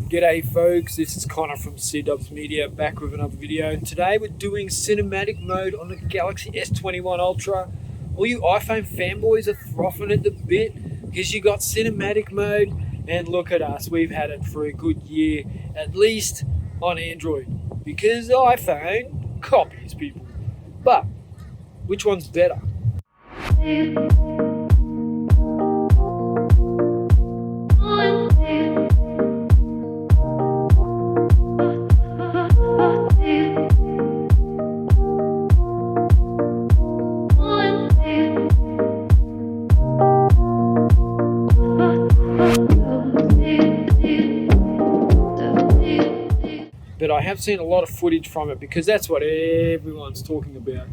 G'day folks, this is Conor from C-Dubs Media, back with another video. And today we're doing cinematic mode on the Galaxy S21 Ultra. All you iPhone fanboys are frothing at the bit because you got cinematic mode, and look at us, we've had it for a good year, at least on Android, because the iPhone copies people. But which one's better? But I have seen a lot of footage from it because that's what everyone's talking about.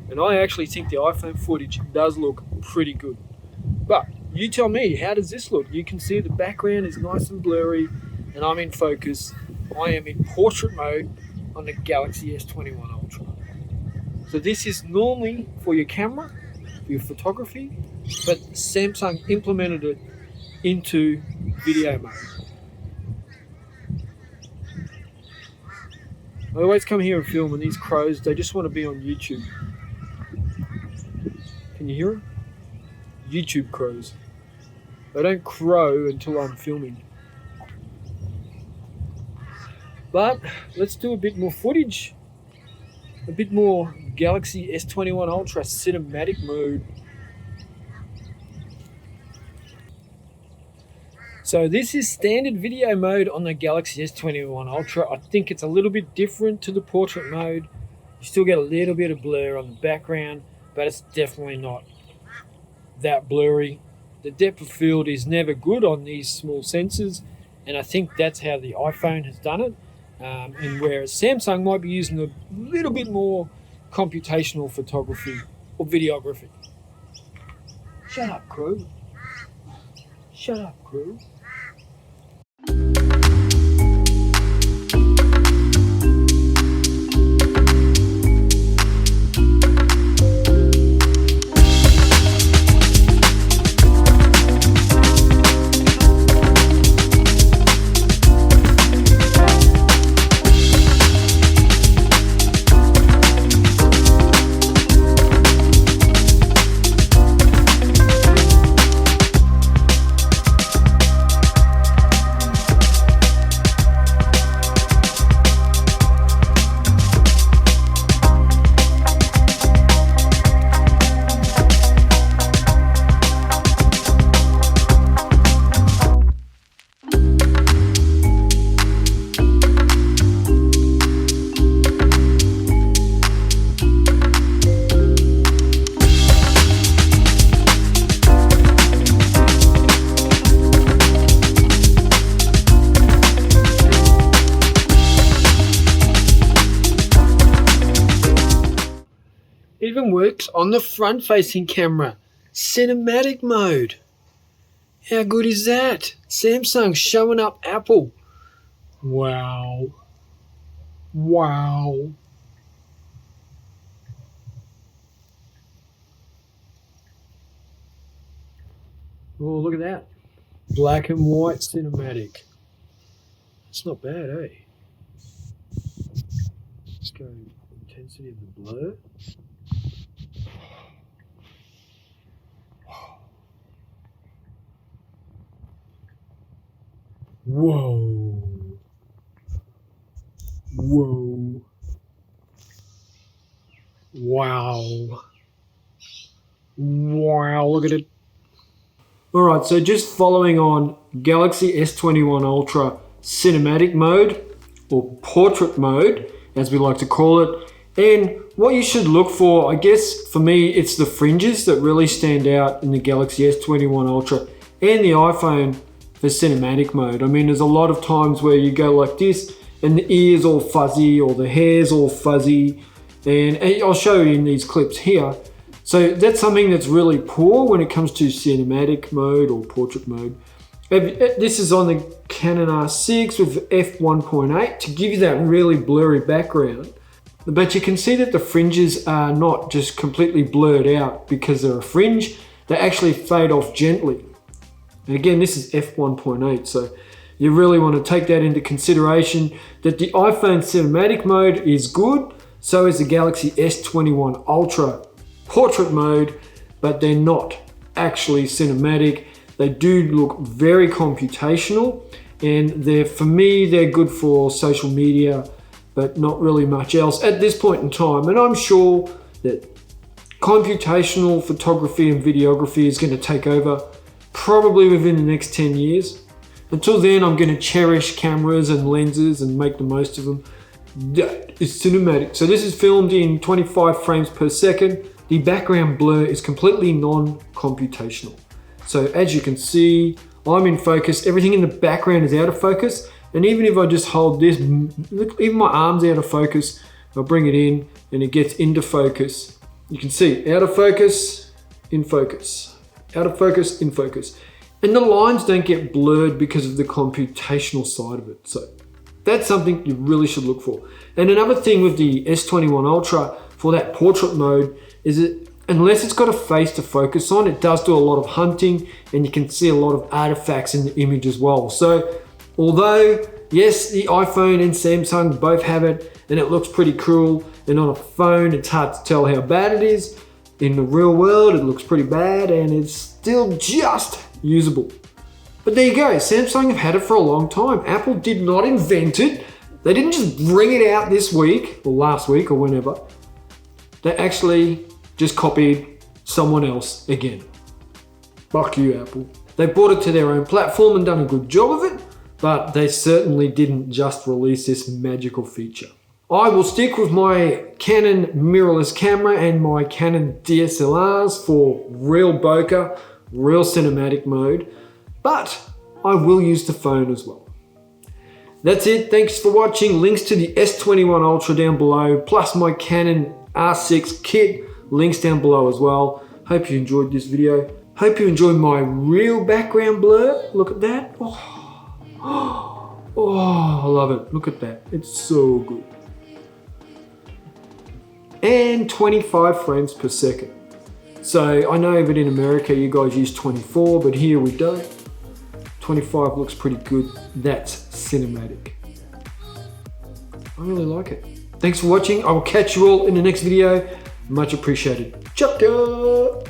And I actually think the iPhone footage does look pretty good. But you tell me, how does this look? You can see the background is nice and blurry and I'm in focus. I am in portrait mode on the Galaxy S21 Ultra. So this is normally for your camera, for your photography, but Samsung implemented it into video mode. I always come here and film, and these crows, they just want to be on YouTube. Can you hear them? YouTube crows. They don't crow until I'm filming. But let's do a bit more footage. A bit more Galaxy S21 Ultra cinematic mode. So this is standard video mode on the Galaxy S21 Ultra. I think it's a little bit different to the portrait mode. You still get a little bit of blur on the background, but it's definitely not that blurry. The depth of field is never good on these small sensors, and I think that's how the iPhone has done it. And whereas Samsung might be using a little bit more computational photography or videography. Shut up, crew. Shut up, crew. Even works on the front-facing camera. Cinematic mode. How good is that? Samsung showing up Apple. Wow. Wow. Oh, look at that. Black and white cinematic. That's not bad, eh? Let's go intensity of the blur. Whoa. Whoa. Wow. Wow, look at it. Alright, so just following on Galaxy S21 Ultra cinematic mode, or portrait mode, as we like to call it. And what you should look for, I guess for me, it's the fringes that really stand out in the Galaxy S21 Ultra and the iPhone for cinematic mode. I mean, there's a lot of times where you go like this and the ear's all fuzzy or the hair's all fuzzy, and I'll show you in these clips here. So that's something that's really poor when it comes to cinematic mode or portrait mode. This is on the Canon R6 with f1.8 to give you that really blurry background. But you can see that the fringes are not just completely blurred out because they're a fringe. They actually fade off gently. And again, this is f1.8, so you really want to take that into consideration, that the iPhone cinematic mode is good, so is the Galaxy S21 Ultra portrait mode, but they're not actually cinematic. They do look very computational, and for me, they're good for social media, but not really much else at this point in time. And I'm sure that computational photography and videography is going to take over probably within the next 10 years. Until then, I'm going to cherish cameras and lenses and make the most of them. That is cinematic. So this is filmed in 25 frames per second. The background blur is completely non-computational. So as you can see, I'm in focus. Everything in the background is out of focus. And even if I just hold this, even my arm's out of focus, I'll bring it in and it gets into focus. You can see out of focus, in focus, out of focus, in focus. And the lines don't get blurred because of the computational side of it. So that's something you really should look for. And another thing with the S21 Ultra for that portrait mode is that unless it's got a face to focus on, it does do a lot of hunting and you can see a lot of artifacts in the image as well. So although, yes, the iPhone and Samsung both have it and it looks pretty cool, and on a phone it's hard to tell how bad it is. In the real world, it looks pretty bad and it's still just usable. But there you go, Samsung have had it for a long time. Apple did not invent it. They didn't just bring it out this week or last week or whenever. They actually just copied someone else again. Fuck you, Apple. They brought it to their own platform and done a good job of it, but they certainly didn't just release this magical feature. I will stick with my Canon mirrorless camera and my Canon DSLRs for real bokeh, real cinematic mode, but I will use the phone as well. That's it. Thanks for watching. Links to the S21 Ultra down below, plus my Canon R6 kit, links down below as well. Hope you enjoyed this video. Hope you enjoyed my real background blur. Look at that. Oh, I love it. Look at that. It's so good. And 25 frames per second. So I know that in America you guys use 24, but here we don't. 25 looks pretty good. That's cinematic. I really like it. Thanks for watching. I will catch you all in the next video. Much appreciated. Chapter.